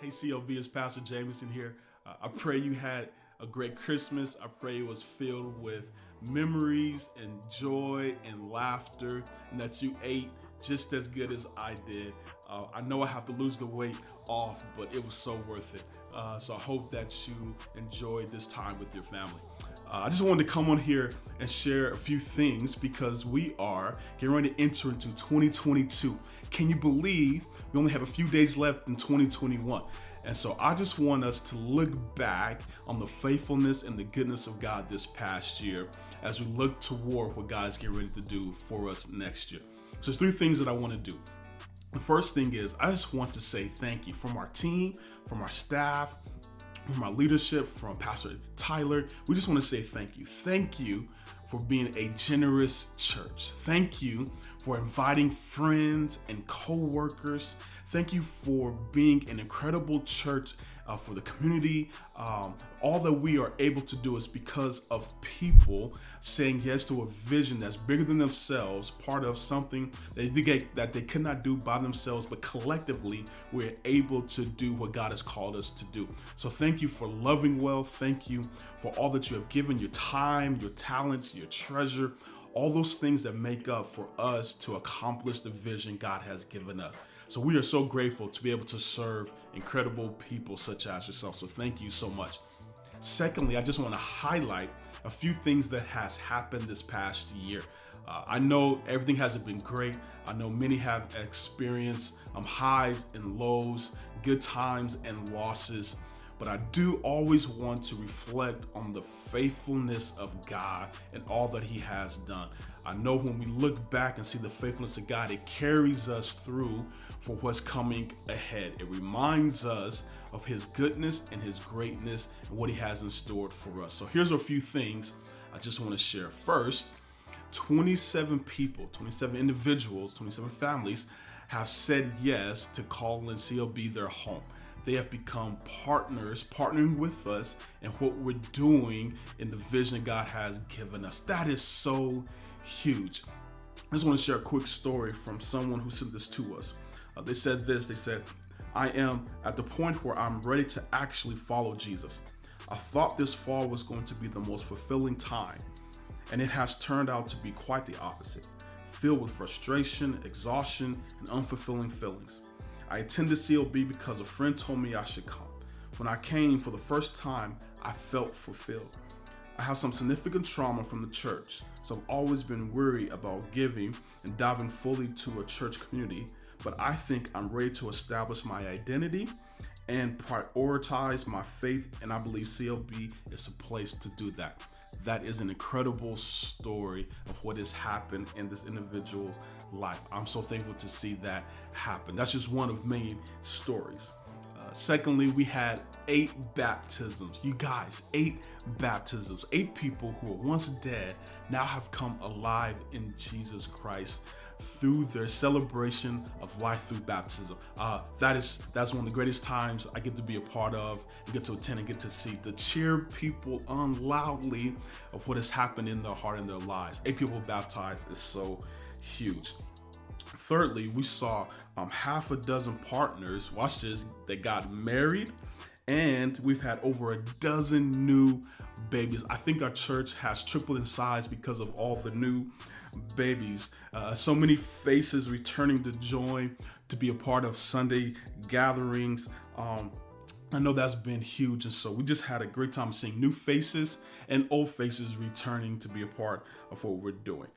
Hey, CLB, it's Pastor Jameson here. I pray you had a great Christmas. I pray it was filled with memories and joy and laughter, and that you ate just as good as I did. I know I have to lose the weight off, but it was so worth it. So I hope that you enjoyed this time with your family. I just wanted to come on here and share a few things because we are getting ready to enter into 2022. Can you believe we only have a few days left in 2021? And so I just want us to look back on the faithfulness and the goodness of God this past year as we look toward what God is getting ready to do for us next year. So there's three things that I want to do. The first thing is I just want to say thank you from our team, from our staff, from our leadership, from Pastor Tyler. We just want to say thank you. Thank you for being a generous church. Thank you for inviting friends and co-workers. Thank you for being an incredible church for the community. All that we are able to do is because of people saying yes to a vision that's bigger than themselves, part of something that they could not do by themselves, but collectively we're able to do what God has called us to do. So thank you for loving well. Thank you for all that you have given, your time, your talents, your treasure, all those things that make up for us to accomplish the vision God has given us. So we are so grateful to be able to serve incredible people such as yourself. So thank you so much. Secondly, I just want to highlight a few things that has happened this past year. I know everything hasn't been great. I know many have experienced highs and lows, good times and losses. But I do always want to reflect on the faithfulness of God and all that He has done. I know when we look back and see the faithfulness of God, it carries us through for what's coming ahead. It reminds us of His goodness and His greatness and what He has in store for us. So here's a few things I just want to share. First, 27 people, 27 individuals, 27 families have said yes to calling CLB their home. They have become partnering with us in what we're doing in the vision God has given us. That is so huge. I just want to share a quick story from someone who sent this to us. They said, I am at the point where I'm ready to actually follow Jesus. I thought this fall was going to be the most fulfilling time, and it has turned out to be quite the opposite, filled with frustration, exhaustion, and unfulfilling feelings. I attended CLB because a friend told me I should come. When I came for the first time, I felt fulfilled. I have some significant trauma from the church, so I've always been weary about giving and diving fully to a church community, but I think I'm ready to establish my identity and prioritize my faith, and I believe CLB is a place to do that. That is an incredible story of what has happened in this individual's life. I'm so thankful to see that happen. That's just one of many stories. Secondly, we had 8 baptisms. You guys, 8 baptisms. 8 people who were once dead now have come alive in Jesus Christ through their celebration of life through baptism. That's one of the greatest times I get to be a part of and get to attend and get to see, to cheer people on loudly of what has happened in their heart and their lives. 8 people baptized is so huge. Thirdly, we saw half a dozen partners, watch this, that got married, and we've had over a dozen new babies. I think our church has tripled in size because of all the new babies. So many faces returning to join, to be a part of Sunday gatherings. I know that's been huge, and so we just had a great time seeing new faces and old faces returning to be a part of what we're doing.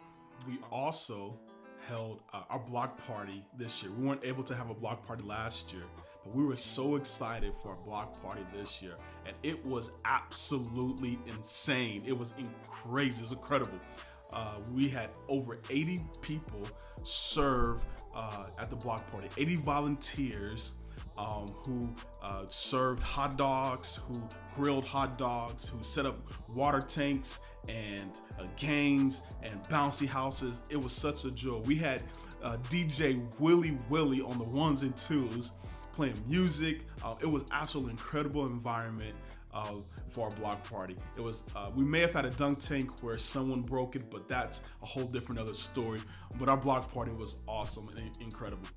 We also held our block party this year. We weren't able to have a block party last year, but we were so excited for a block party this year, and it was absolutely insane. It was crazy. It was incredible. We had over 80 people serve at the block party, 80 volunteers who served hot dogs, who grilled hot dogs, who set up water tanks and games and bouncy houses. It was such a joy. We had DJ Willie on the ones and twos playing music. It was absolutely incredible environment for our block party. It was we may have had a dunk tank where someone broke it, but that's a whole different other story. But our block party was awesome and incredible.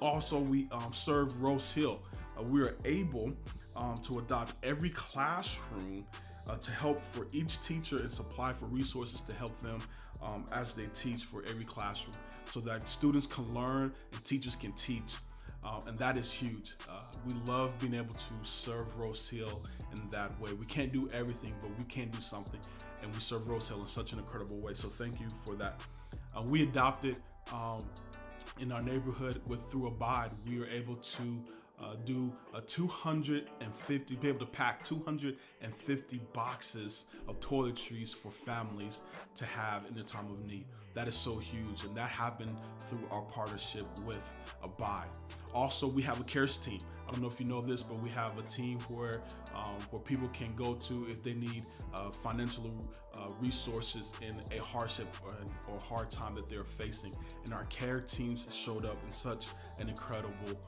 Also, we served Rose Hill we are able to adopt every classroom to help for each teacher and supply for resources to help them as they teach for every classroom, so that students can learn and teachers can teach. And that is huge. We love being able to serve Rose Hill in that way. We can't do everything, but we can do something. And we serve Rose Hill in such an incredible way. So thank you for that. We adopted in our neighborhood through Abide. We were able to do a 250, be able to pack 250 boxes of toiletries for families to have in their time of need. That is so huge, and that happened through our partnership with Abide. Also, we have a CARES team. I don't know if you know this, but we have a team where people can go to if they need financial resources in a hardship or hard time that they're facing. And our care teams showed up in such an incredible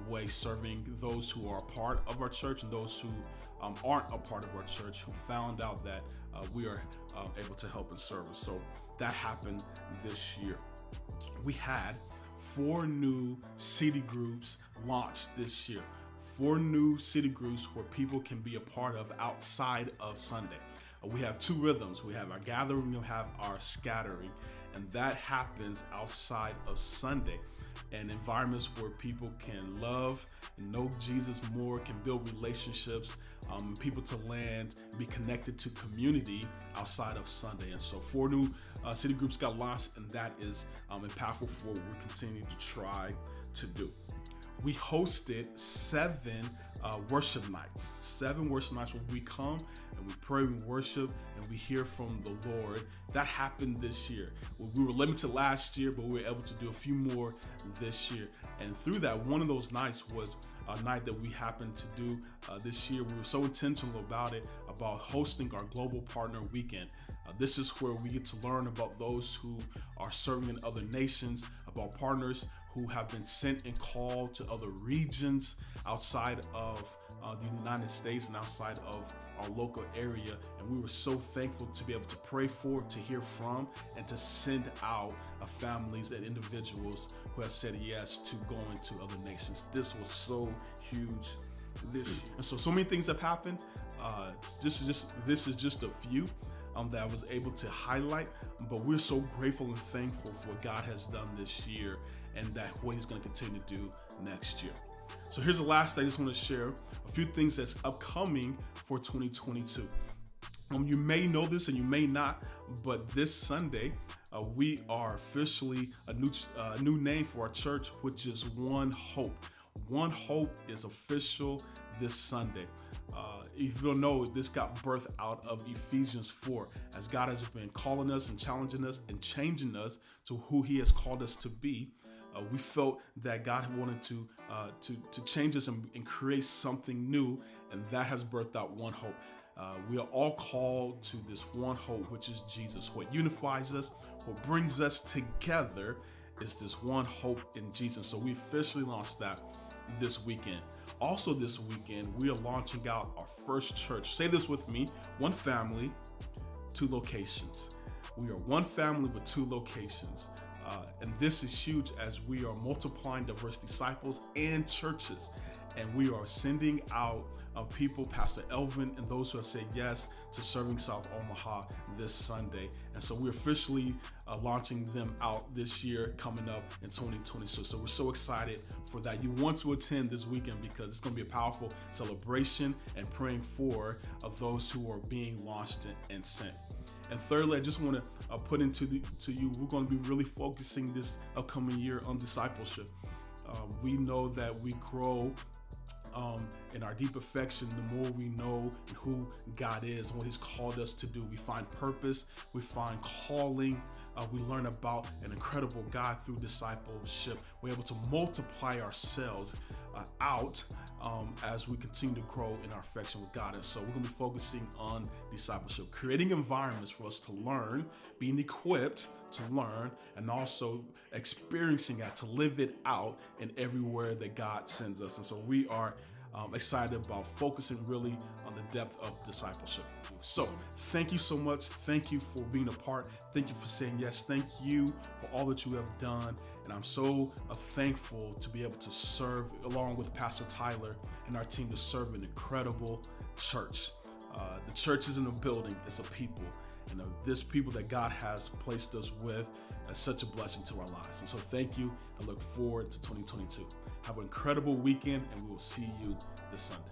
way, serving those who are a part of our church and those who aren't a part of our church, who found out that we are able to help and serve. So that happened this year. We had 4 new city groups launched this year. 4 new city groups where people can be a part of outside of Sunday. We have 2 rhythms. We have our gathering, we have our scattering, and that happens outside of Sunday. And environments where people can love and know Jesus more, can build relationships, people to land, be connected to community outside of Sunday. And so 4 new city groups got launched, and that is impactful for what we continue to try to do. We hosted 7 worship nights. 7 worship nights where we come and we pray, we worship, and we hear from the Lord. That happened this year. We were limited last year, but we were able to do a few more this year. And through that, one of those nights was a night that we happened to do this year. We were so intentional about it, about hosting our Global Partner Weekend. This is where we get to learn about those who are serving in other nations, about partners who have been sent and called to other regions outside of the United States and outside of our local area. And we were so thankful to be able to pray for, to hear from, and to send out families and individuals who have said yes to going to other nations. This was so huge this year. And so many things have happened. This is just a few that I was able to highlight, but we're so grateful and thankful for what God has done this year and that what he's going to continue to do next year. So here's the last thing I just want to share, a few things that's upcoming for 2022. You may know this and you may not, but this Sunday, we are officially a new name for our church, which is One Hope. One Hope is official this Sunday. If you don't know, this got birthed out of Ephesians 4, as God has been calling us and challenging us and changing us to who he has called us to be. We felt that God wanted to change us and create something new, and that has birthed out One Hope. We are all called to this one hope, which is Jesus. What unifies us, what brings us together is this one hope in Jesus. So we officially launched that this weekend. Also this weekend, we are launching out our first church. Say this with me: one family, 2 locations. We are one family with 2 locations. And this is huge as we are multiplying diverse disciples and churches. And we are sending out people, Pastor Elvin, and those who have said yes to serving South Omaha this Sunday. And so we're officially launching them out this year, coming up in 2022. So we're so excited for that. You want to attend this weekend because it's going to be a powerful celebration and praying for those who are being launched and sent. And thirdly, I just want to put into you, we're going to be really focusing this upcoming year on discipleship. We know that we grow in our deep affection the more we know who God is and what he's called us to do. We find purpose, we find calling, we learn about an incredible God through discipleship. We're able to multiply ourselves out as we continue to grow in our affection with God. And so we're going to be focusing on discipleship, creating environments for us to learn, being equipped to learn, and also experiencing that, to live it out in everywhere that God sends us. And so we are excited about focusing really on the depth of discipleship. So thank you so much. Thank you for being a part. Thank you for saying yes. Thank you for all that you have done. And I'm so thankful to be able to serve along with Pastor Tyler and our team to serve an incredible church. The church isn't a building, it's a people. And this people that God has placed us with is such a blessing to our lives. And so thank you. I look forward to 2022. Have an incredible weekend, and we will see you this Sunday.